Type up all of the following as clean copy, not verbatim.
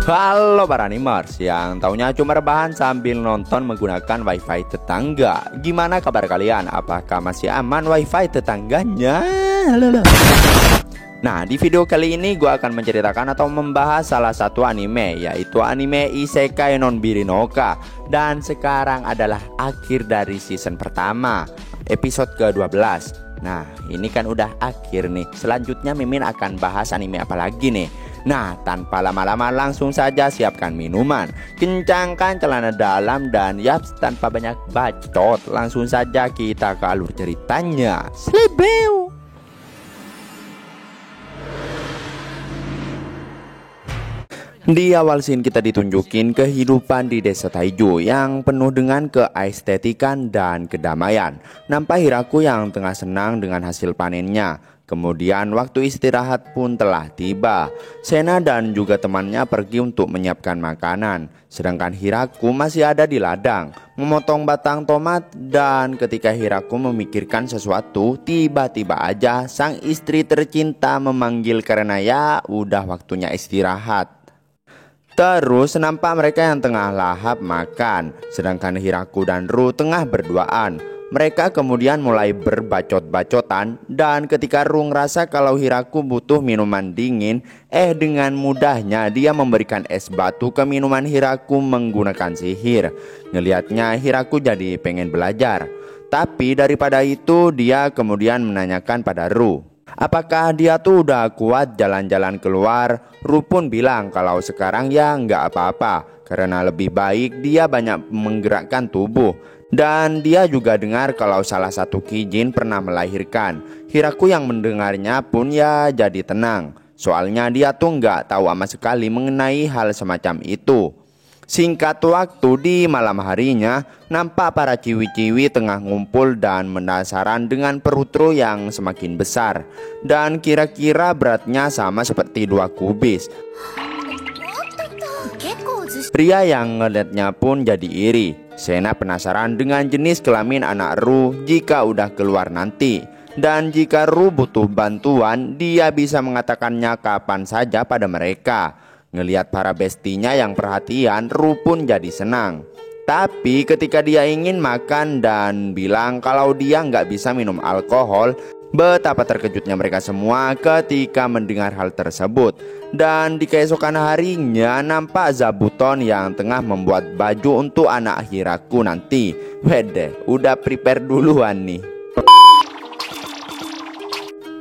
Halo para animers yang taunya cuma rebahan sambil nonton menggunakan wifi tetangga. Gimana kabar kalian? Apakah masih aman wifi tetangganya? Nah, di video kali ini gue akan menceritakan atau membahas salah satu anime, yaitu anime Isekai non Birinoka. Dan sekarang adalah akhir dari season pertama, episode ke-12. Nah, ini kan udah akhir nih. Selanjutnya Mimin akan bahas anime apa lagi nih? Nah, tanpa lama-lama langsung saja siapkan minuman, kencangkan celana dalam, dan yaps, tanpa banyak bacot, langsung saja kita ke alur ceritanya. Slebeu. Di awal scene kita ditunjukin kehidupan di desa Taiju yang penuh dengan keestetikan dan kedamaian. Nampak Hiraku yang tengah senang dengan hasil panennya. Kemudian waktu istirahat pun telah tiba. Sena dan juga temannya pergi untuk menyiapkan makanan, sedangkan Hiraku masih ada di ladang memotong batang tomat. Dan ketika Hiraku memikirkan sesuatu, tiba-tiba aja sang istri tercinta memanggil karena ya udah waktunya istirahat. Terus nampak mereka yang tengah lahap makan, sedangkan Hiraku dan Ru tengah berduaan. Mereka kemudian mulai berbacot-bacotan, dan ketika Ru ngerasa kalau Hiraku butuh minuman dingin, dengan mudahnya dia memberikan es batu ke minuman Hiraku menggunakan sihir. Ngelihatnya Hiraku jadi pengen belajar. Tapi daripada itu dia kemudian menanyakan pada Ru, apakah dia tuh udah kuat jalan-jalan keluar? Ru pun bilang kalau sekarang ya nggak apa-apa, karena lebih baik dia banyak menggerakkan tubuh. Dan dia juga dengar kalau salah satu Kijin pernah melahirkan. Hiraku yang mendengarnya pun ya jadi tenang. Soalnya dia tuh nggak tahu sama sekali mengenai hal semacam itu. Singkat waktu di malam harinya, nampak para ciwi-ciwi tengah ngumpul dan penasaran dengan perut Ru yang semakin besar. Dan kira-kira beratnya sama seperti 2 kubis. Pria yang ngeliatnya pun jadi iri. Sena penasaran dengan jenis kelamin anak Ru jika udah keluar nanti. Dan jika Ru butuh bantuan, dia bisa mengatakannya kapan saja pada mereka. Ngelihat para bestinya yang perhatian, Ru pun jadi senang. Tapi ketika dia ingin makan dan bilang kalau dia nggak bisa minum alkohol, betapa terkejutnya mereka semua ketika mendengar hal tersebut. Dan di keesokan harinya nampak Zabuton yang tengah membuat baju untuk anak Hiraku nanti. Wede, udah prepare duluan nih.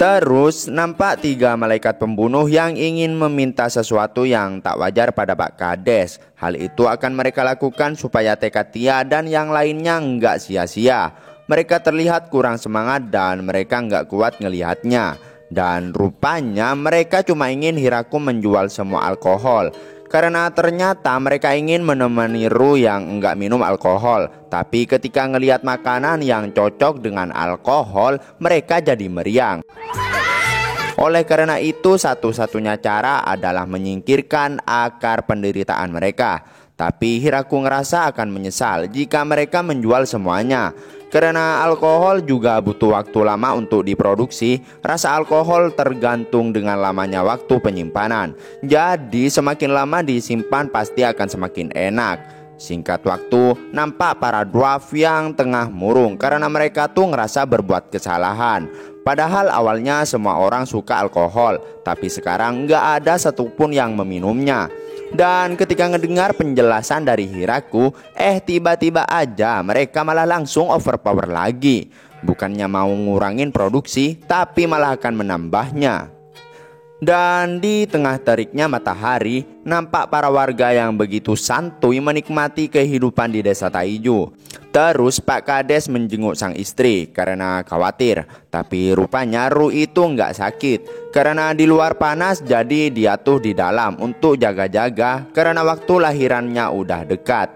Terus nampak 3 malaikat pembunuh yang ingin meminta sesuatu yang tak wajar pada Pak Kades. Hal itu akan mereka lakukan supaya tekad Tia dan yang lainnya nggak sia-sia. Mereka terlihat kurang semangat dan mereka nggak kuat ngelihatnya. Dan rupanya mereka cuma ingin Hiraku menjual semua alkohol, karena ternyata mereka ingin menemani Ru yang enggak minum alkohol. Tapi ketika ngelihat makanan yang cocok dengan alkohol, mereka jadi meriang. Oleh karena itu satu-satunya cara adalah menyingkirkan akar penderitaan mereka. Tapi Hiraku ngerasa akan menyesal jika mereka menjual semuanya. Karena alkohol juga butuh waktu lama untuk diproduksi. Rasa alkohol tergantung dengan lamanya waktu penyimpanan. Jadi semakin lama disimpan pasti akan semakin enak. Singkat waktu nampak para dwarf yang tengah murung karena mereka tuh ngerasa berbuat kesalahan. Padahal awalnya semua orang suka alkohol, tapi sekarang nggak ada satupun yang meminumnya. Dan ketika ngedengar penjelasan dari Hiraku, tiba-tiba aja mereka malah langsung overpower lagi. Bukannya mau ngurangin produksi, tapi malah akan menambahnya. Dan di tengah teriknya matahari, nampak para warga yang begitu santuy menikmati kehidupan di desa Taiju. Terus Pak Kades menjenguk sang istri karena khawatir. Tapi rupanya Ru itu nggak sakit, karena di luar panas jadi dia tuh di dalam untuk jaga-jaga karena waktu lahirannya udah dekat.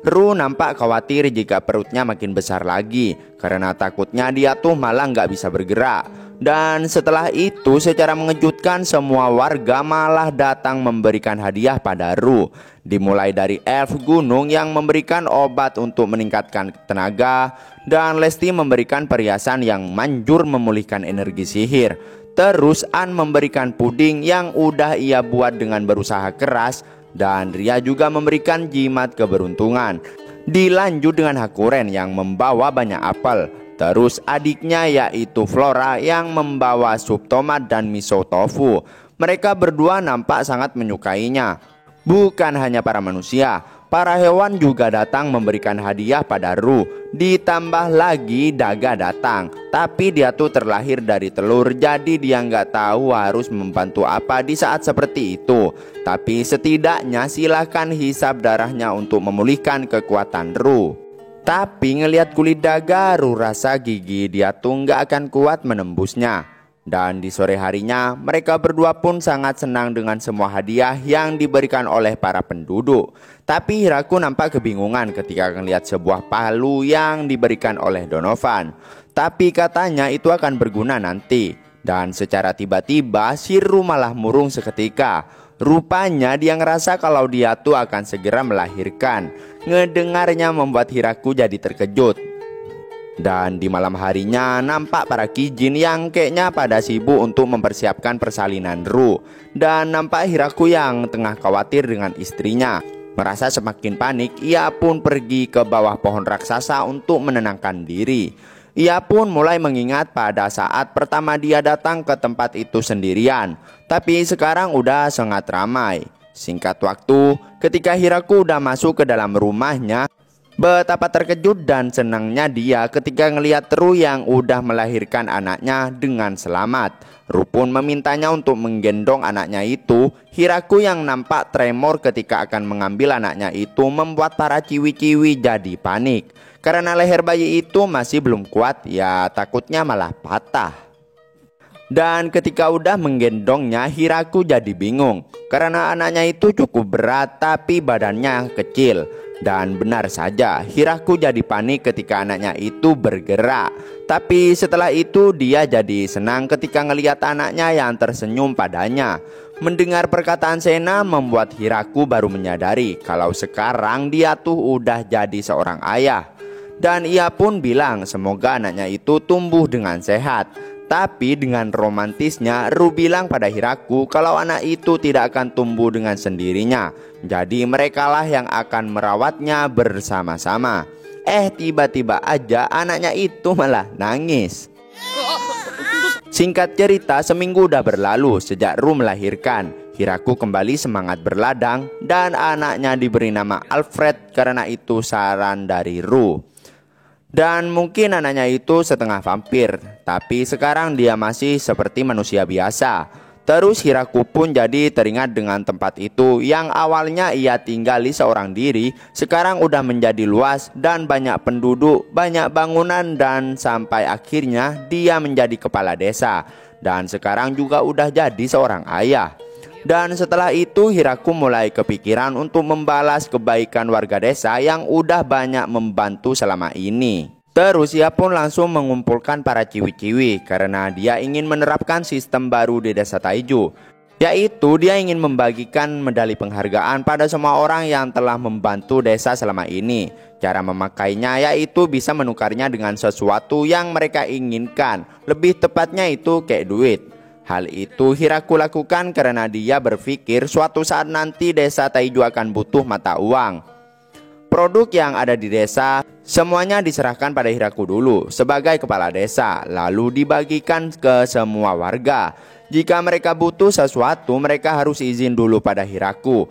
Ru nampak khawatir jika perutnya makin besar lagi, karena takutnya dia tuh malah nggak bisa bergerak. Dan setelah itu secara mengejutkan semua warga malah datang memberikan hadiah pada Ru. Dimulai dari elf gunung yang memberikan obat untuk meningkatkan tenaga, dan Lesti memberikan perhiasan yang manjur memulihkan energi sihir. Terus An memberikan puding yang udah ia buat dengan berusaha keras. Dan Ria juga memberikan jimat keberuntungan. Dilanjut dengan Hakuren yang membawa banyak apel. Terus adiknya yaitu Flora yang membawa sup tomat dan miso tofu. Mereka berdua nampak sangat menyukainya. Bukan hanya para manusia, para hewan juga datang memberikan hadiah pada Ru. Ditambah lagi Daga datang. Tapi dia tuh terlahir dari telur, jadi dia nggak tahu harus membantu apa di saat seperti itu. Tapi setidaknya silahkan hisap darahnya untuk memulihkan kekuatan Ru. Tapi ngelihat kulit Daga, Ru rasa gigi dia tuh nggak akan kuat menembusnya. Dan di sore harinya mereka berdua pun sangat senang dengan semua hadiah yang diberikan oleh para penduduk. Tapi Hiraku nampak kebingungan ketika melihat sebuah palu yang diberikan oleh Donovan. Tapi katanya itu akan berguna nanti. Dan secara tiba-tiba si Ru malah murung seketika. Rupanya dia ngerasa kalau dia tuh akan segera melahirkan. Ngedengarnya membuat Hiraku jadi terkejut. Dan di malam harinya nampak para Kijin yang kayaknya pada sibuk untuk mempersiapkan persalinan Ru. Dan nampak Hiraku yang tengah khawatir dengan istrinya. Merasa semakin panik, ia pun pergi ke bawah pohon raksasa untuk menenangkan diri. Ia pun mulai mengingat pada saat pertama dia datang ke tempat itu sendirian. Tapi sekarang udah sangat ramai. Singkat waktu, ketika Hiraku udah masuk ke dalam rumahnya, betapa terkejut dan senangnya dia ketika ngelihat Ru yang udah melahirkan anaknya dengan selamat. Ru pun memintanya untuk menggendong anaknya itu. Hiraku yang nampak tremor ketika akan mengambil anaknya itu membuat para ciwi-ciwi jadi panik. Karena leher bayi itu masih belum kuat, ya takutnya malah patah. Dan ketika udah menggendongnya, Hiraku jadi bingung. Karena anaknya itu cukup berat tapi badannya kecil. Dan benar saja, Hiraku jadi panik ketika anaknya itu bergerak. Tapi setelah itu dia jadi senang ketika ngelihat anaknya yang tersenyum padanya. Mendengar perkataan Sena membuat Hiraku baru menyadari kalau sekarang dia tuh udah jadi seorang ayah. Dan ia pun bilang semoga anaknya itu tumbuh dengan sehat. Tapi dengan romantisnya, Ru bilang pada Hiraku kalau anak itu tidak akan tumbuh dengan sendirinya. Jadi merekalah yang akan merawatnya bersama-sama. Tiba-tiba aja anaknya itu malah nangis. Singkat cerita, seminggu udah berlalu sejak Ru melahirkan. Hiraku kembali semangat berladang dan anaknya diberi nama Alfred karena itu saran dari Ru. Dan mungkin anaknya itu setengah vampir, tapi sekarang dia masih seperti manusia biasa. Terus Hiraku pun jadi teringat dengan tempat itu yang awalnya ia tinggali seorang diri, sekarang udah menjadi luas dan banyak penduduk, banyak bangunan, dan sampai akhirnya dia menjadi kepala desa. Dan sekarang juga udah jadi seorang ayah. Dan setelah itu Hiraku mulai kepikiran untuk membalas kebaikan warga desa yang udah banyak membantu selama ini. Terus ia pun langsung mengumpulkan para ciwi-ciwi karena dia ingin menerapkan sistem baru di desa Taiju. Yaitu dia ingin membagikan medali penghargaan pada semua orang yang telah membantu desa selama ini. Cara memakainya yaitu bisa menukarnya dengan sesuatu yang mereka inginkan. Lebih tepatnya itu kayak duit. Hal itu Hiraku lakukan karena dia berpikir suatu saat nanti desa Taiju akan butuh mata uang. Produk yang ada di desa semuanya diserahkan pada Hiraku dulu sebagai kepala desa, lalu dibagikan ke semua warga. Jika mereka butuh sesuatu, mereka harus izin dulu pada Hiraku.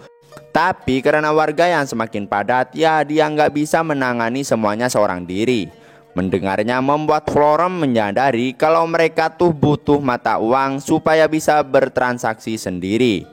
Tapi karena warga yang semakin padat, ya dia nggak bisa menangani semuanya seorang diri. Mendengarnya membuat Florem menyadari kalau mereka tuh butuh mata uang supaya bisa bertransaksi sendiri.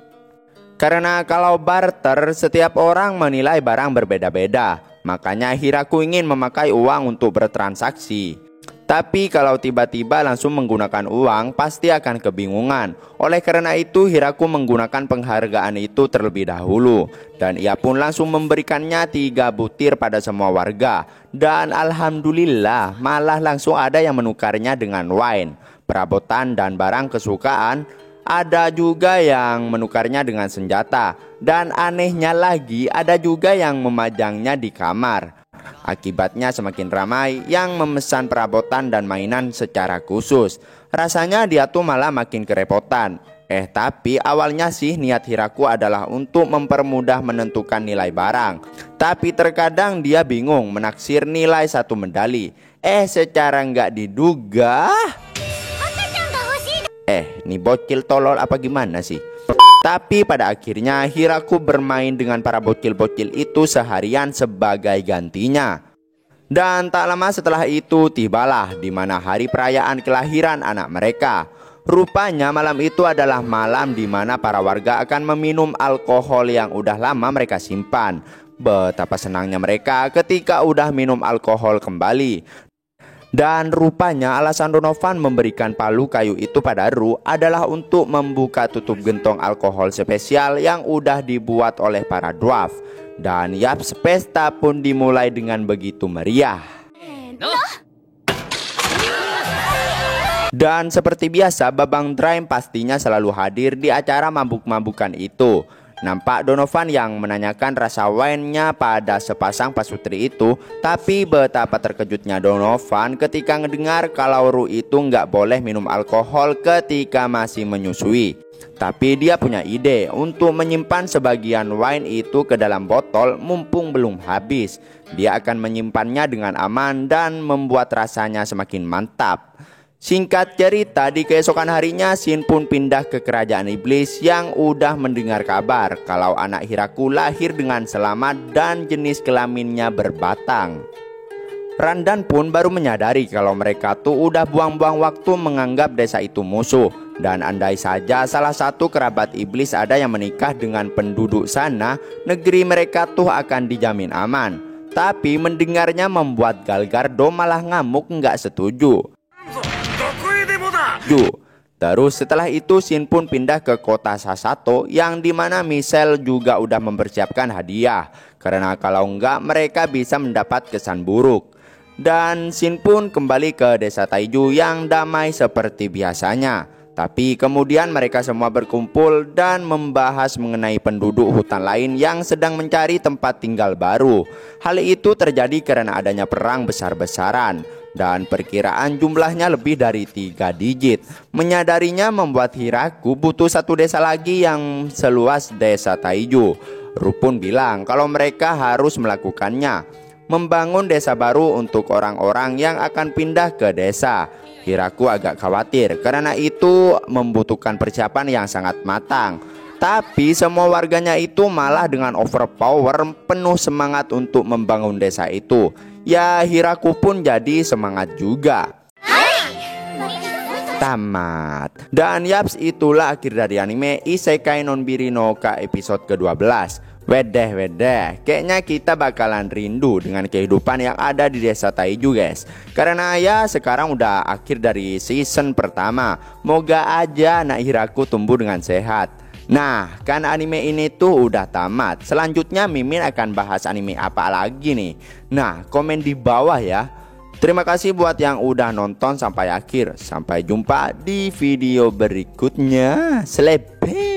Karena kalau barter, setiap orang menilai barang berbeda-beda. Makanya Hiraku ingin memakai uang untuk bertransaksi. Tapi kalau tiba-tiba langsung menggunakan uang, pasti akan kebingungan. Oleh karena itu Hiraku menggunakan penghargaan itu terlebih dahulu. Dan ia pun langsung memberikannya 3 butir pada semua warga. Dan alhamdulillah malah langsung ada yang menukarnya dengan wine, perabotan dan barang kesukaan. Ada juga yang menukarnya dengan senjata. Dan anehnya lagi ada juga yang memajangnya di kamar. Akibatnya semakin ramai yang memesan perabotan dan mainan secara khusus. Rasanya dia tuh malah makin kerepotan. Tapi awalnya sih niat Hiraku adalah untuk mempermudah menentukan nilai barang. Tapi terkadang dia bingung menaksir nilai satu medali. Secara nggak diduga, nih bocil tolol apa gimana sih? Tapi pada akhirnya Hiraku bermain dengan para bocil-bocil itu seharian sebagai gantinya. Dan tak lama setelah itu tibalah di mana hari perayaan kelahiran anak mereka. Rupanya malam itu adalah malam di mana para warga akan meminum alkohol yang udah lama mereka simpan. Betapa senangnya mereka ketika udah minum alkohol kembali. Dan rupanya alasan Donovan memberikan palu kayu itu pada Ru adalah untuk membuka tutup gentong alkohol spesial yang udah dibuat oleh para dwarf. Dan yaps, pesta pun dimulai dengan begitu meriah. Dan seperti biasa, Babang Dream pastinya selalu hadir di acara mabuk-mabukan itu. Nampak Donovan yang menanyakan rasa wine-nya pada sepasang pasutri itu. Tapi betapa terkejutnya Donovan ketika ngedengar kalau Ru itu nggak boleh minum alkohol ketika masih menyusui. Tapi dia punya ide untuk menyimpan sebagian wine itu ke dalam botol mumpung belum habis. Dia akan menyimpannya dengan aman dan membuat rasanya semakin mantap. Singkat cerita, di keesokan harinya Shin pun pindah ke kerajaan iblis yang udah mendengar kabar kalau anak Hiraku lahir dengan selamat dan jenis kelaminnya berbatang. Randan pun baru menyadari kalau mereka tuh udah buang-buang waktu menganggap desa itu musuh. Dan andai saja salah satu kerabat iblis ada yang menikah dengan penduduk sana, negeri mereka tuh akan dijamin aman. Tapi mendengarnya membuat Galgardo malah ngamuk nggak setuju. Terus setelah itu Shin pun pindah ke kota Sasato yang dimana Michelle juga udah mempersiapkan hadiah. Karena kalau enggak mereka bisa mendapat kesan buruk. Dan Shin pun kembali ke desa Taiju yang damai seperti biasanya. Tapi kemudian mereka semua berkumpul dan membahas mengenai penduduk hutan lain yang sedang mencari tempat tinggal baru. Hal itu terjadi karena adanya perang besar-besaran. Dan perkiraan jumlahnya lebih dari 3 digit. Menyadarinya membuat Hiraku butuh satu desa lagi yang seluas desa Taiju. Ru pun bilang kalau mereka harus melakukannya, membangun desa baru untuk orang-orang yang akan pindah ke desa. Hiraku agak khawatir karena itu membutuhkan persiapan yang sangat matang. Tapi semua warganya itu malah dengan overpower penuh semangat untuk membangun desa itu. Ya Hiraku pun jadi semangat juga. Tamat. Dan yaps, itulah akhir dari anime Isekai Nonbiri no Ka episode ke-12. Wedeh, kayaknya kita bakalan rindu dengan kehidupan yang ada di desa Taiju guys. Karena ya sekarang udah akhir dari season pertama. Moga aja anak Hiraku tumbuh dengan sehat. Nah, kan anime ini tuh udah tamat. Selanjutnya Mimin akan bahas anime apa lagi nih? Nah, komen di bawah ya. Terima kasih buat yang udah nonton sampai akhir. Sampai jumpa di video berikutnya. Selepe.